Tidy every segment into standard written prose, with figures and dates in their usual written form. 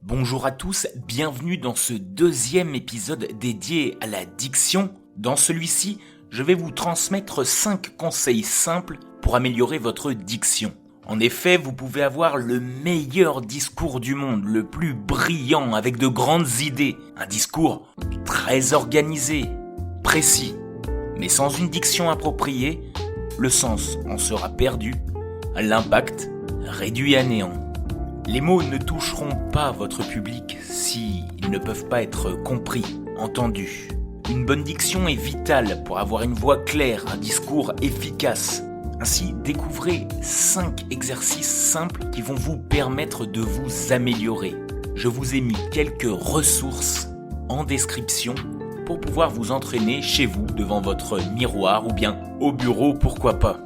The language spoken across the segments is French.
Bonjour à tous, bienvenue dans ce deuxième épisode dédié à la diction. Dans celui-ci, je vais vous transmettre 5 conseils simples pour améliorer votre diction. En effet, vous pouvez avoir le meilleur discours du monde, le plus brillant, avec de grandes idées. Un discours très organisé, précis. Mais sans une diction appropriée, le sens en sera perdu, l'impact réduit à néant. Les mots ne toucheront pas votre public s'ils ne peuvent pas être compris, entendus. Une bonne diction est vitale pour avoir une voix claire, un discours efficace. Ainsi, découvrez 5 exercices simples qui vont vous permettre de vous améliorer. Je vous ai mis quelques ressources en description pour pouvoir vous entraîner chez vous devant votre miroir ou bien au bureau, pourquoi pas.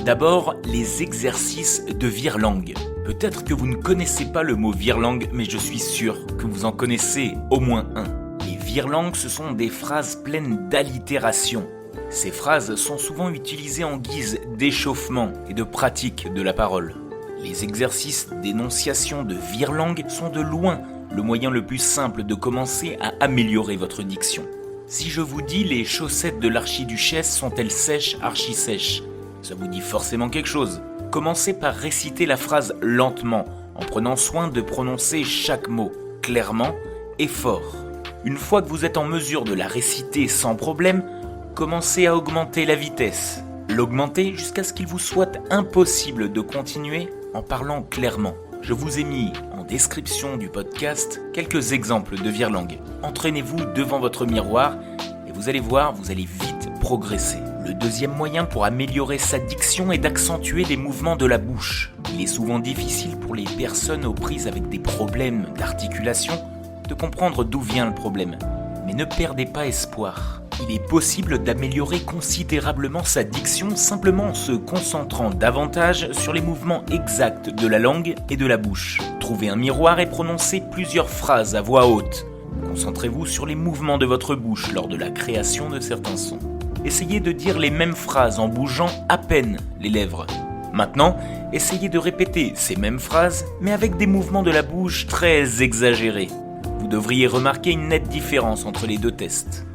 D'abord, les exercices de virelangue. Peut-être que vous ne connaissez pas le mot virelangue, mais je suis sûr que vous en connaissez au moins un. Les virelangues, ce sont des phrases pleines d'allitération. Ces phrases sont souvent utilisées en guise d'échauffement et de pratique de la parole. Les exercices d'énonciation de virelangue sont de loin le moyen le plus simple de commencer à améliorer votre diction. Si je vous dis les chaussettes de l'archiduchesse sont-elles sèches, archi-sèches, ça vous dit forcément quelque chose. Commencez par réciter la phrase lentement, en prenant soin de prononcer chaque mot, clairement et fort. Une fois que vous êtes en mesure de la réciter sans problème, commencez à augmenter la vitesse. L'augmenter jusqu'à ce qu'il vous soit impossible de continuer en parlant clairement. Je vous ai mis en description du podcast quelques exemples de virelangue. Entraînez-vous devant votre miroir et vous allez voir, vous allez vite progresser. Le deuxième moyen pour améliorer sa diction est d'accentuer les mouvements de la bouche. Il est souvent difficile pour les personnes aux prises avec des problèmes d'articulation de comprendre d'où vient le problème. Mais ne perdez pas espoir. Il est possible d'améliorer considérablement sa diction simplement en se concentrant davantage sur les mouvements exacts de la langue et de la bouche. Trouvez un miroir et prononcez plusieurs phrases à voix haute. Concentrez-vous sur les mouvements de votre bouche lors de la création de certains sons. Essayez de dire les mêmes phrases en bougeant à peine les lèvres. Maintenant, essayez de répéter ces mêmes phrases, mais avec des mouvements de la bouche très exagérés. Vous devriez remarquer une nette différence entre les deux tests.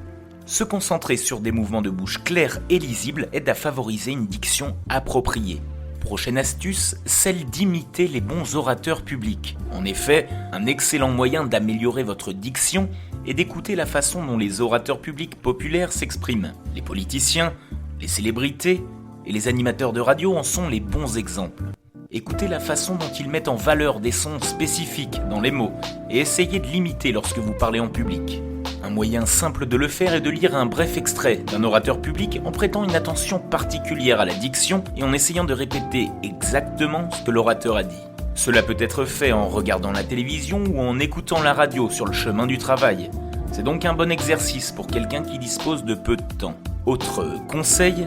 Se concentrer sur des mouvements de bouche clairs et lisibles aide à favoriser une diction appropriée. Prochaine astuce, celle d'imiter les bons orateurs publics. En effet, un excellent moyen d'améliorer votre diction est d'écouter la façon dont les orateurs publics populaires s'expriment. Les politiciens, les célébrités et les animateurs de radio en sont les bons exemples. Écoutez la façon dont ils mettent en valeur des sons spécifiques dans les mots et essayez de l'imiter lorsque vous parlez en public. Un moyen simple de le faire est de lire un bref extrait d'un orateur public en prêtant une attention particulière à la diction et en essayant de répéter exactement ce que l'orateur a dit. Cela peut être fait en regardant la télévision ou en écoutant la radio sur le chemin du travail. C'est donc un bon exercice pour quelqu'un qui dispose de peu de temps. Autre conseil,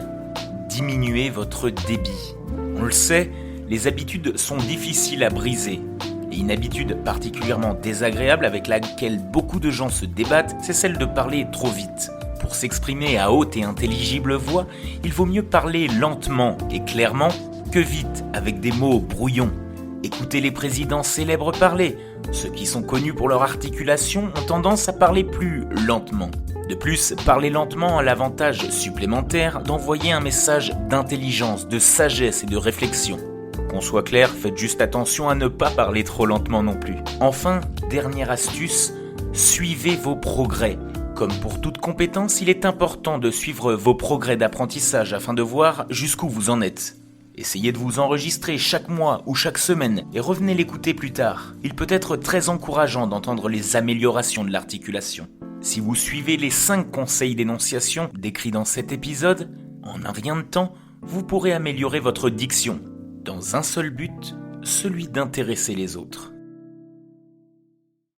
diminuez votre débit. On le sait, les habitudes sont difficiles à briser. Et une habitude particulièrement désagréable avec laquelle beaucoup de gens se débattent, c'est celle de parler trop vite. Pour s'exprimer à haute et intelligible voix, il vaut mieux parler lentement et clairement que vite avec des mots brouillons. Écoutez les présidents célèbres parler. Ceux qui sont connus pour leur articulation ont tendance à parler plus lentement. De plus, parler lentement a l'avantage supplémentaire d'envoyer un message d'intelligence, de sagesse et de réflexion. Qu'on soit clair, faites juste attention à ne pas parler trop lentement non plus. Enfin, dernière astuce, suivez vos progrès. Comme pour toute compétence, il est important de suivre vos progrès d'apprentissage afin de voir jusqu'où vous en êtes. Essayez de vous enregistrer chaque mois ou chaque semaine et revenez l'écouter plus tard. Il peut être très encourageant d'entendre les améliorations de l'articulation. Si vous suivez les 5 conseils d'énonciation décrits dans cet épisode, en un rien de temps, vous pourrez améliorer votre diction, dans un seul but, celui d'intéresser les autres.